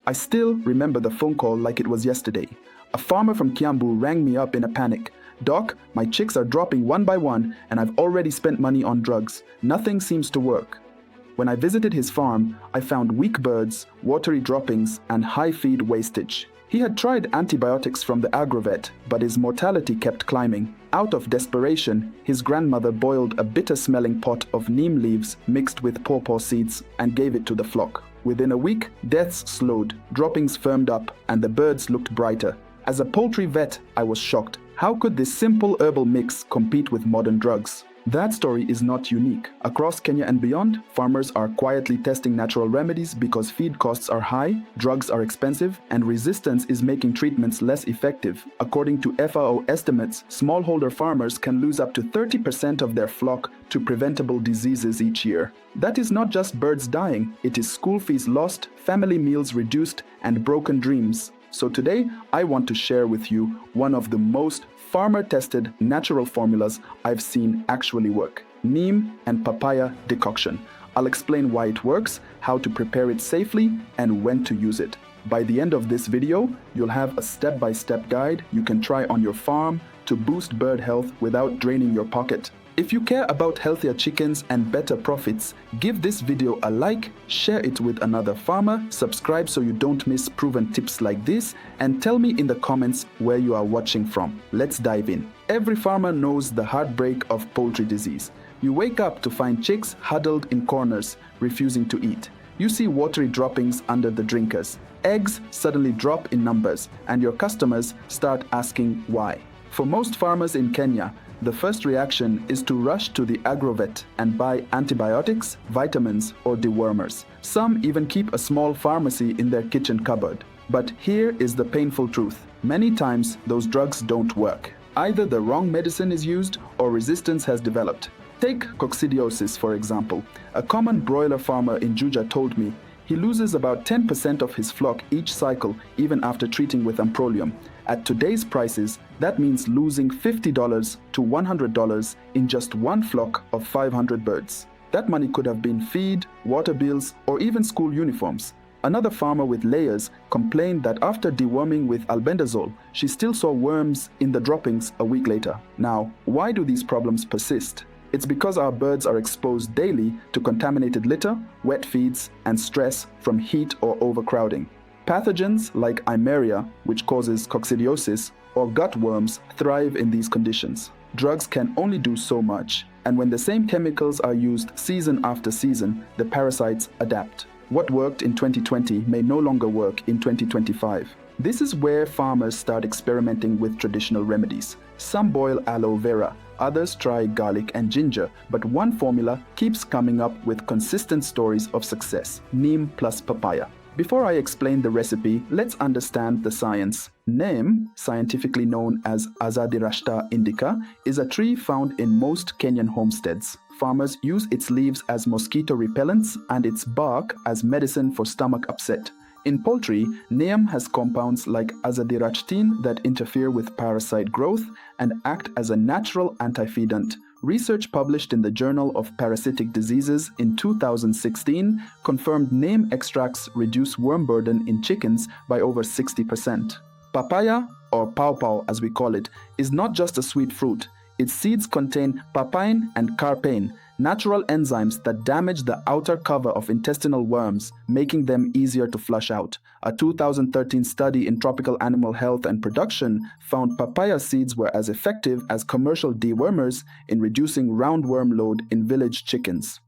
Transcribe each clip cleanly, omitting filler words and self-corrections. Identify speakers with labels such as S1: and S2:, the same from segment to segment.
S1: I still remember the phone call like it was yesterday. A farmer from Kiambu rang me up in a panic. "Doc, my chicks are dropping one by one and I've already spent money on drugs. Nothing seems to work." When I visited his farm, I found weak birds, watery droppings, and high feed wastage. He had tried antibiotics from the agrovet, but his mortality kept climbing. Out of desperation, his grandmother boiled a bitter-smelling pot of neem leaves mixed with pawpaw seeds and gave it to the flock. Within a week, deaths slowed, droppings firmed up, and the birds looked brighter. As a poultry vet, I was shocked. How could this simple herbal mix compete with modern drugs? That story is not unique. Across Kenya and beyond, farmers are quietly testing natural remedies because feed costs are high, drugs are expensive, and resistance is making treatments less effective. According to FAO estimates, smallholder farmers can lose up to 30% of their flock to preventable diseases each year. That is not just birds dying, it is school fees lost, family meals reduced, and broken dreams. So today, I want to share with you one of the most farmer-tested natural formulas I've seen actually work: Neem and Papaya Decoction. I'll explain why it works, how to prepare it safely, and when to use it. By the end of this video, you'll have a step-by-step guide you can try on your farm to boost bird health without draining your pocket. If you care about healthier chickens and better profits, give this video a like, share it with another farmer, subscribe so you don't miss proven tips like this, and tell me in the comments where you are watching from. Let's dive in. Every farmer knows the heartbreak of poultry disease. You wake up to find chicks huddled in corners, refusing to eat. You see watery droppings under the drinkers. Eggs suddenly drop in numbers, and your customers start asking why. For most farmers in Kenya, the first reaction is to rush to the agrovet and buy antibiotics, vitamins, or dewormers. Some even keep a small pharmacy in their kitchen cupboard. But here is the painful truth. Many times, those drugs don't work. Either the wrong medicine is used or resistance has developed. Take coccidiosis, for example. A common broiler farmer in Juja told me he loses about 10% of his flock each cycle, even after treating with amprolium. At today's prices, that means losing $50 to $100 in just one flock of 500 birds. That money could have been feed, water bills, or even school uniforms. Another farmer with layers complained that after deworming with albendazole, she still saw worms in the droppings a week later. Now, why do these problems persist? It's because our birds are exposed daily to contaminated litter, wet feeds, and stress from heat or overcrowding. Pathogens like Eimeria, which causes coccidiosis, or gutworms thrive in these conditions. Drugs can only do so much, and when the same chemicals are used season after season, the parasites adapt. What worked in 2020 may no longer work in 2025. This is where farmers start experimenting with traditional remedies. Some boil aloe vera, others try garlic and ginger, but one formula keeps coming up with consistent stories of success: neem plus papaya. Before I explain the recipe, let's understand the science. Neem, scientifically known as Azadirachta indica, is a tree found in most Kenyan homesteads. Farmers use its leaves as mosquito repellents and its bark as medicine for stomach upset. In poultry, neem has compounds like azadirachtin that interfere with parasite growth and act as a natural antifeedant. Research published in the Journal of Parasitic Diseases in 2016 confirmed neem extracts reduce worm burden in chickens by over 60%. Papaya, or pawpaw as we call it, is not just a sweet fruit. Its seeds contain papain and carpain, natural enzymes that damage the outer cover of intestinal worms, making them easier to flush out. A 2013 study in Tropical Animal Health and Production found papaya seeds were as effective as commercial dewormers in reducing roundworm load in village chickens.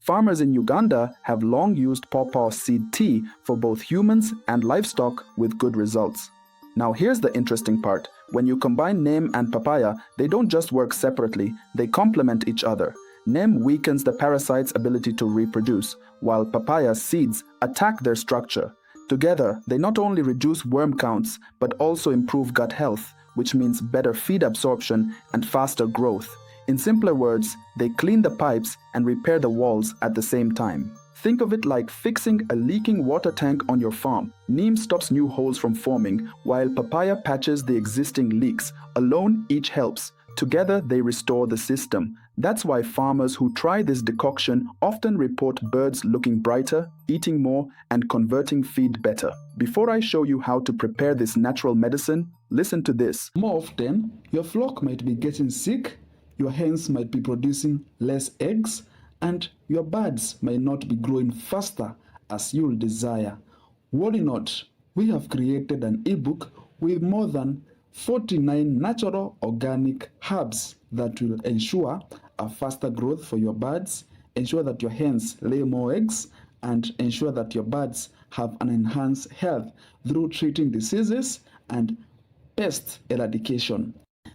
S1: Farmers in Uganda have long used pawpaw seed tea for both humans and livestock with good results. Now here's the interesting part. When you combine neem and papaya, they don't just work separately, they complement each other. Neem weakens the parasite's ability to reproduce, while papaya seeds attack their structure. Together, they not only reduce worm counts, but also improve gut health, which means better feed absorption and faster growth. In simpler words, they clean the pipes and repair the walls at the same time. Think of it like fixing a leaking water tank on your farm. Neem stops new holes from forming, while papaya patches the existing leaks. Alone, each helps. Together, they restore the system. That's why farmers who try this decoction often report birds looking brighter, eating more, and converting feed better. Before I show you how to prepare this natural medicine, listen to this.
S2: More often, your flock might be getting sick, your hens might be producing less eggs, and your birds might not be growing faster as you'll desire. Worry not, we have created an ebook with more than 49 natural organic herbs that will ensure a faster growth for your birds, ensure that your hens lay more eggs, and ensure that your birds have an enhanced health through treating diseases and pest eradication.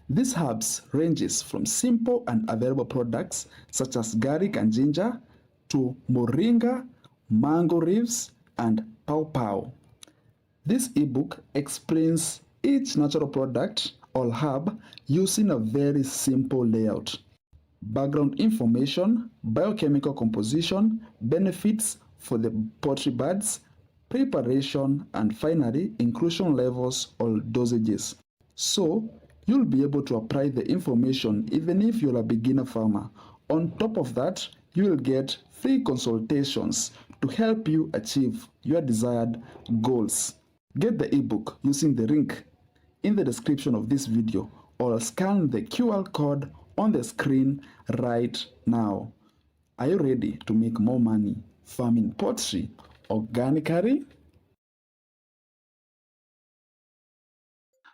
S2: These herbs ranges from simple and available products such as garlic and ginger to moringa, mango leaves, and pawpaw. This ebook explains each natural product or herb using a very simple layout. Background information, biochemical composition, benefits for the poultry birds, preparation, and finally inclusion levels or dosages. So you'll be able to apply the information even if you're a beginner farmer. On top of that, you will get free consultations to help you achieve your desired goals. Get the ebook using the link in the description of this video or scan the QR code on the screen right now. Are you ready to make more money farming poultry organically?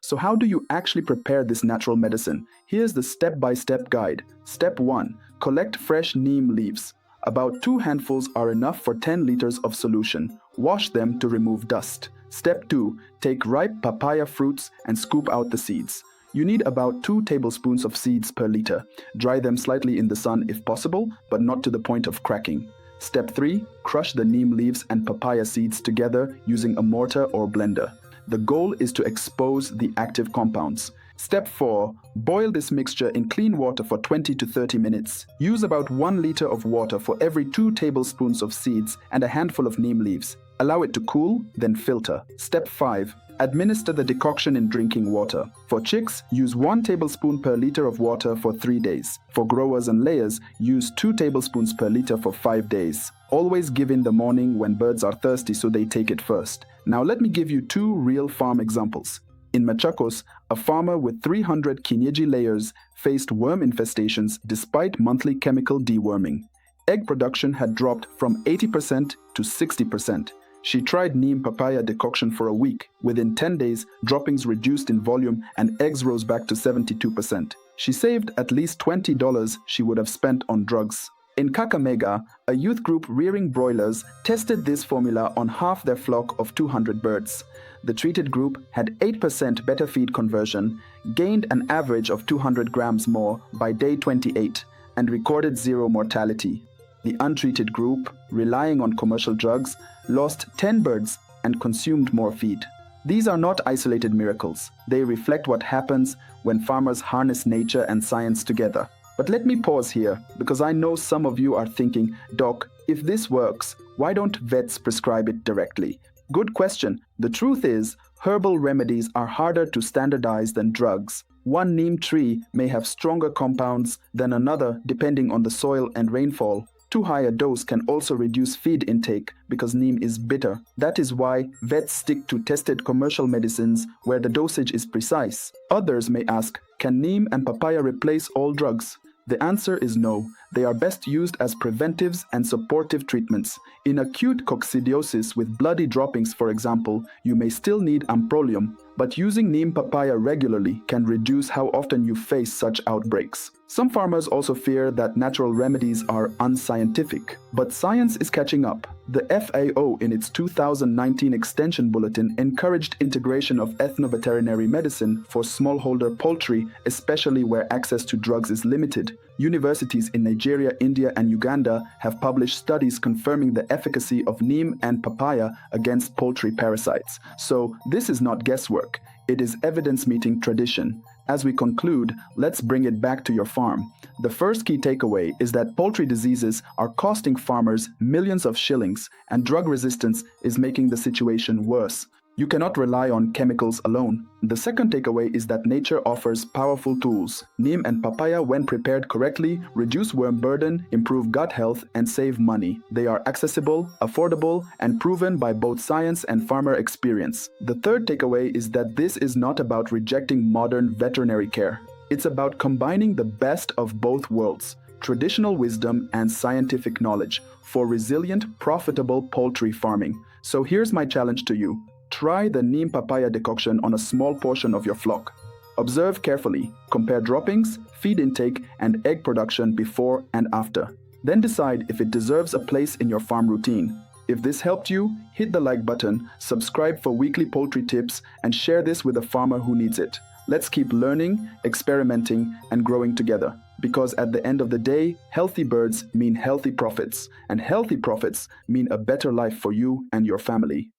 S1: So how do you actually prepare this natural medicine? Here's the step-by-step guide. Step 1. Collect fresh neem leaves. About 2 handfuls are enough for 10 liters of solution. Wash them to remove dust. Step 2. Take ripe papaya fruits and scoop out the seeds. You need about 2 tablespoons of seeds per liter. Dry them slightly in the sun if possible, but not to the point of cracking. Step 3. Crush the neem leaves and papaya seeds together using a mortar or blender. The goal is to expose the active compounds. Step 4. Boil this mixture in clean water for 20 to 30 minutes. Use about 1 liter of water for every 2 tablespoons of seeds and a handful of neem leaves. Allow it to cool, then filter. Step 5. Administer the decoction in drinking water. For chicks, use 1 tablespoon per liter of water for 3 days. For growers and layers, use 2 tablespoons per liter for 5 days. Always give in the morning when birds are thirsty so they take it first. Now let me give you 2 real farm examples. In Machakos, a farmer with 300 kienyeji layers faced worm infestations despite monthly chemical deworming. Egg production had dropped from 80% to 60%. She tried Neem Papaya Decoction for a week. Within 10 days, droppings reduced in volume and eggs rose back to 72%. She saved at least $20 she would have spent on drugs. In Kakamega, a youth group rearing broilers tested this formula on half their flock of 200 birds. The treated group had 8% better feed conversion, gained an average of 200 grams more by day 28, and recorded 0 mortality. The untreated group, relying on commercial drugs, lost 10 birds and consumed more feed. These are not isolated miracles. They reflect what happens when farmers harness nature and science together. But let me pause here, because I know some of you are thinking, Doc, if this works, why don't vets prescribe it directly? Good question. The truth is, herbal remedies are harder to standardize than drugs. One neem tree may have stronger compounds than another depending on the soil and rainfall. Too high a dose can also reduce feed intake because neem is bitter. That is why vets stick to tested commercial medicines where the dosage is precise. Others may ask, can neem and papaya replace all drugs? The answer is no. They are best used as preventives and supportive treatments. In acute coccidiosis with bloody droppings, for example, you may still need amprolium, but using neem papaya regularly can reduce how often you face such outbreaks. Some farmers also fear that natural remedies are unscientific, but science is catching up. The FAO in its 2019 Extension Bulletin encouraged integration of ethno-veterinary medicine for smallholder poultry, especially where access to drugs is limited. Universities in Nigeria, India, and Uganda have published studies confirming the efficacy of neem and papaya against poultry parasites. So this is not guesswork. It is evidence-meeting tradition. As we conclude, let's bring it back to your farm. The first key takeaway is that poultry diseases are costing farmers millions of shillings, and drug resistance is making the situation worse. You cannot rely on chemicals alone. The second takeaway is that nature offers powerful tools. Neem and papaya, when prepared correctly, reduce worm burden, improve gut health, and save money. They are accessible, affordable, and proven by both science and farmer experience. The third takeaway is that this is not about rejecting modern veterinary care. It's about combining the best of both worlds, traditional wisdom and scientific knowledge, for resilient, profitable poultry farming. So here's my challenge to you. Try the Neem Papaya Decoction on a small portion of your flock. Observe carefully, compare droppings, feed intake, and egg production before and after. Then decide if it deserves a place in your farm routine. If this helped you, hit the like button, subscribe for weekly poultry tips, and share this with a farmer who needs it. Let's keep learning, experimenting, and growing together. Because at the end of the day, healthy birds mean healthy profits, and healthy profits mean a better life for you and your family.